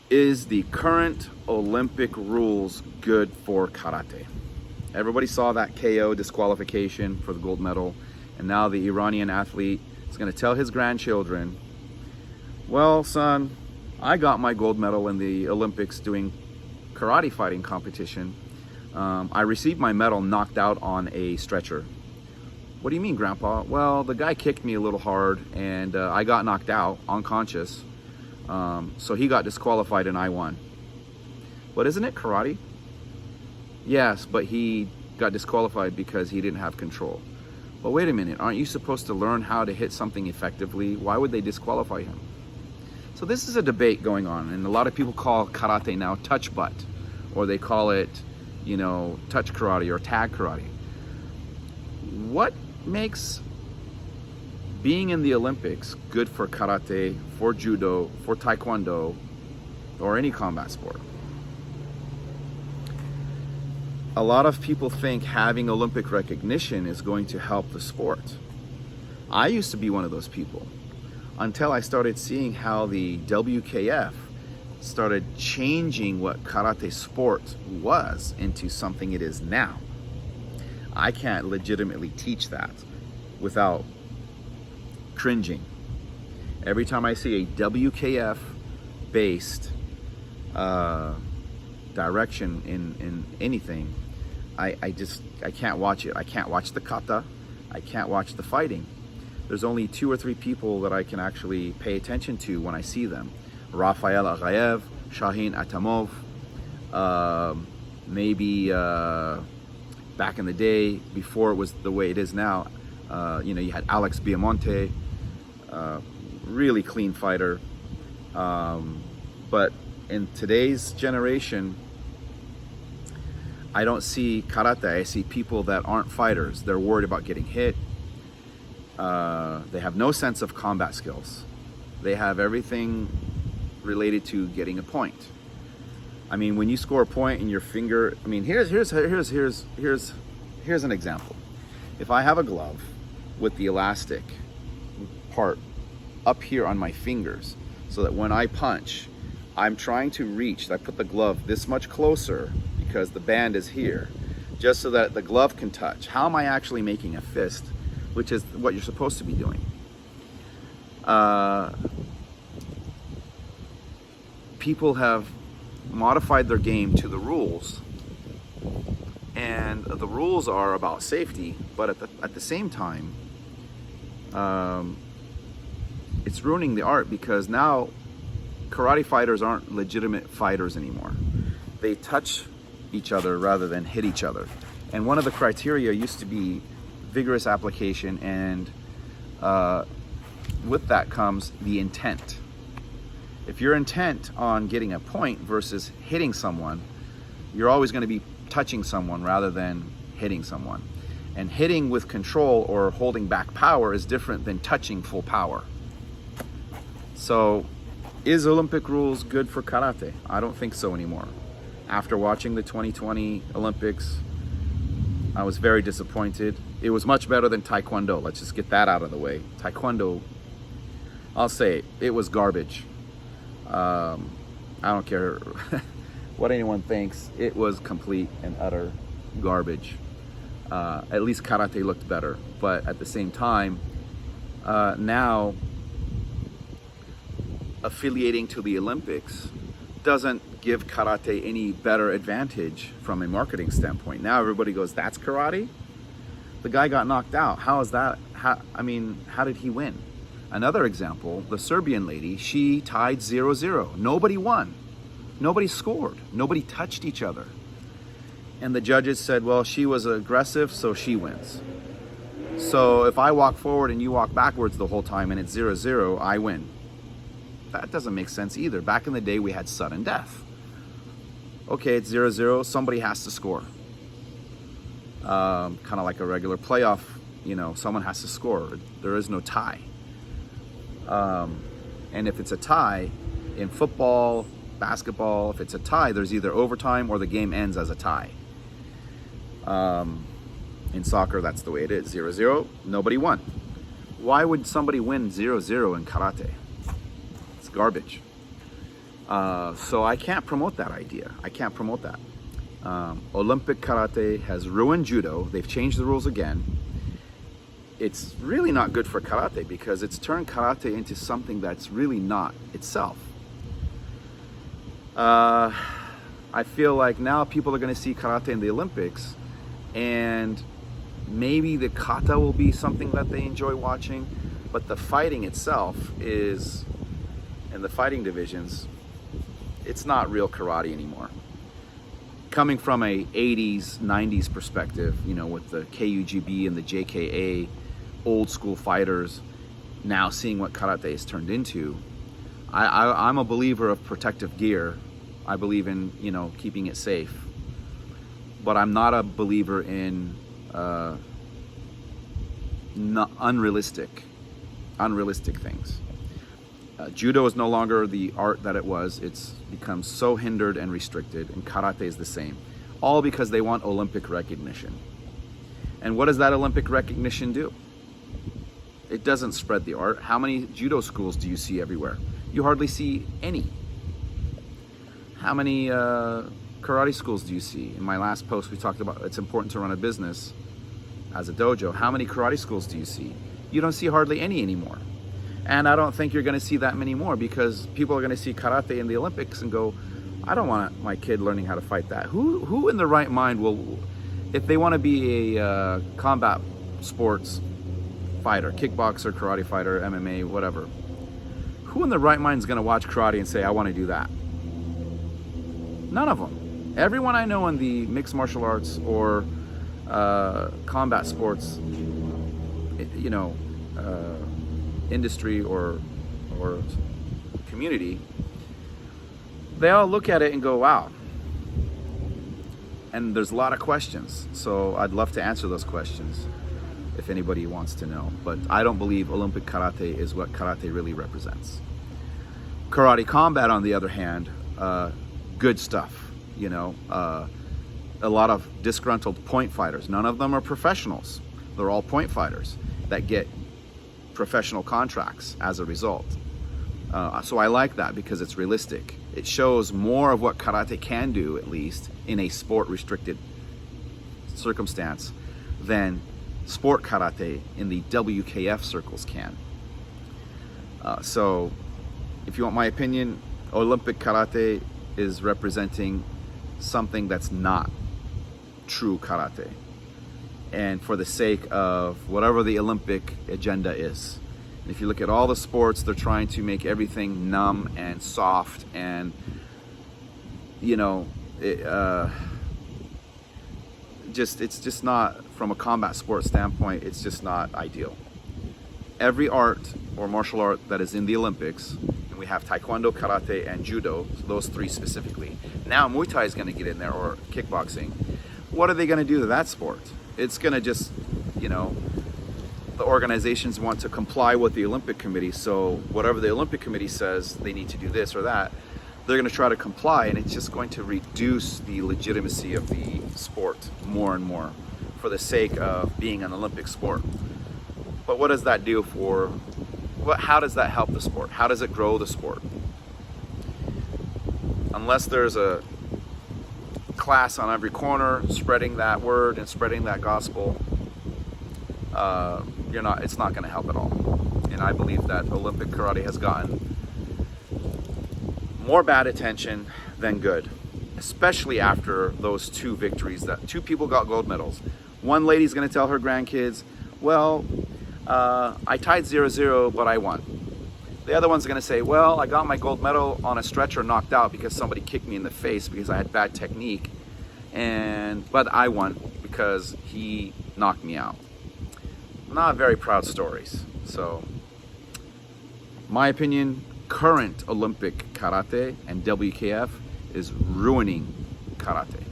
Is the current Olympic rules good for karate? Everybody saw that KO disqualification for the gold medal, and now the Iranian athlete is going to tell his grandchildren, well, son, I got my gold medal in the Olympics doing karate fighting competition. I received my medal knocked out on a stretcher. What do you mean, Grandpa? Well, the guy kicked me a little hard and I got knocked out, unconscious. So he got disqualified and I won. But isn't it karate? Yes, but he got disqualified because he didn't have control. But wait a minute, aren't you supposed to learn how to hit something effectively? Why would they disqualify him? So this is a debate going on, and a lot of people call karate now touch butt, or they call it, touch karate or tag karate. What makes being in the Olympics good for karate, for judo, for taekwondo, or any combat sport? A lot of people think having Olympic recognition is going to help the sport. I used to be one of those people until I started seeing how the WKF started changing what karate sport was into something it is now. I can't legitimately teach that without cringing. Every time I see a WKF based direction in anything, I can't watch it. I can't watch the kata. I can't watch the fighting. There's only 2 or 3 people that I can actually pay attention to when I see them. Rafael Aghayev, Shaheen Atamov, maybe back in the day, before it was the way it is now, you had Alex Biamonte, really clean fighter. But in today's generation, I don't see karate. I see people that aren't fighters. They're worried about getting hit. They have no sense of combat skills. They have everything related to getting a point. I mean, when you score a point in your finger, I mean, here's an example. If I have a glove with the elastic part up here on my fingers, so that when I punch, I'm trying to reach, I put the glove this much closer because the band is here, just so that the glove can touch. How am I actually making a fist, which is what you're supposed to be doing? People have modified their game to the rules, and the rules are about safety, but at the same time, it's ruining the art, because now karate fighters aren't legitimate fighters anymore. They touch each other rather than hit each other. And one of the criteria used to be vigorous application, and with that comes the intent. If you're intent on getting a point versus hitting someone, you're always going to be touching someone rather than hitting someone. And hitting with control or holding back power is different than touching full power. So, is Olympic rules good for karate? I don't think so anymore. After watching the 2020 Olympics, I was very disappointed. It was much better than Taekwondo. Let's just get that out of the way. Taekwondo, I'll say, it was garbage. I don't care what anyone thinks. It was complete and utter garbage. At least karate looked better. But at the same time, now affiliating to the Olympics doesn't give karate any better advantage from a marketing standpoint. Now everybody goes, that's karate? The guy got knocked out. How is that? How did he win? Another example, the Serbian lady, she tied 0-0. Nobody won. Nobody scored. Nobody touched each other. And the judges said, well, she was aggressive, so she wins. So if I walk forward and you walk backwards the whole time and it's 0-0, I win. That doesn't make sense either. Back in the day, we had sudden death. Okay, it's 0-0, somebody has to score. Kind of like a regular playoff, someone has to score. There is no tie. And if it's a tie, in football, basketball, if it's a tie, there's either overtime or the game ends as a tie. In soccer, that's the way it is. 0-0, nobody won. Why would somebody win 0-0 in karate? It's garbage. So I can't promote that idea. I can't promote that. Olympic karate has ruined judo. They've changed the rules again. It's really not good for karate because it's turned karate into something that's really not itself. I feel like now people are going to see karate in the Olympics, and maybe the kata will be something that they enjoy watching, but the fighting itself is, in the fighting divisions, it's not real karate anymore. Coming from a 80s, 90s perspective, you know, with the KUGB and the JKA, old school fighters, now seeing what karate has turned into, I'm a believer of protective gear. I believe in, you know, keeping it safe. But I'm not a believer in unrealistic things. Judo is no longer the art that it was. It's become so hindered and restricted, and karate is the same. All because they want Olympic recognition. And what does that Olympic recognition do? It doesn't spread the art. How many judo schools do you see everywhere? You hardly see any. How many karate schools do you see? In my last post, we talked about it's important to run a business as a dojo. How many karate schools do you see? You don't see hardly any anymore. And I don't think you're going to see that many more, because people are going to see karate in the Olympics and go, I don't want my kid learning how to fight that. Who in their right mind will, if they want to be a combat sports fighter, kickboxer, karate fighter, MMA, whatever, who in their right mind is going to watch karate and say, I want to do that? None of them. Everyone I know in the mixed martial arts or combat sports, you know, industry or community, they all look at it and go, wow. And there's a lot of questions. So I'd love to answer those questions if anybody wants to know. But I don't believe Olympic karate is what karate really represents. Karate combat, on the other hand, good stuff. You know, a lot of disgruntled point fighters. None of them are professionals. They're all point fighters that get professional contracts as a result. So I like that because it's realistic. It shows more of what karate can do, at least in a sport restricted circumstance, than sport karate in the WKF circles can. So if you want my opinion, Olympic karate is representing something that's not true karate, and for the sake of whatever the Olympic agenda is. And if you look at all the sports, they're trying to make everything numb and soft, and you know, it's just not, from a combat sport standpoint, it's just not ideal. Every art or martial art that is in the Olympics, and we have Taekwondo, Karate, and Judo, those three specifically. Now Muay Thai is going to get in there, or kickboxing. What are they going to do to that sport? It's going to just, you know, the organizations want to comply with the Olympic Committee, so whatever the Olympic Committee says they need to do this or that, they're going to try to comply, and it's just going to reduce the legitimacy of the sport more and more for the sake of being an Olympic sport. But what does that do for, how does that help the sport? How does it grow the sport? Unless there's a class on every corner spreading that word and spreading that gospel, it's not going to help at all. And I believe that Olympic karate has gotten more bad attention than good, especially after those two victories, that two people got gold medals. One lady's going to tell her grandkids, well, I tied 0-0, but I won. The other one's going to say, well, I got my gold medal on a stretcher knocked out because somebody kicked me in the face because I had bad technique, but I won because he knocked me out. Not very proud stories. So, my opinion, current Olympic karate and WKF is ruining karate.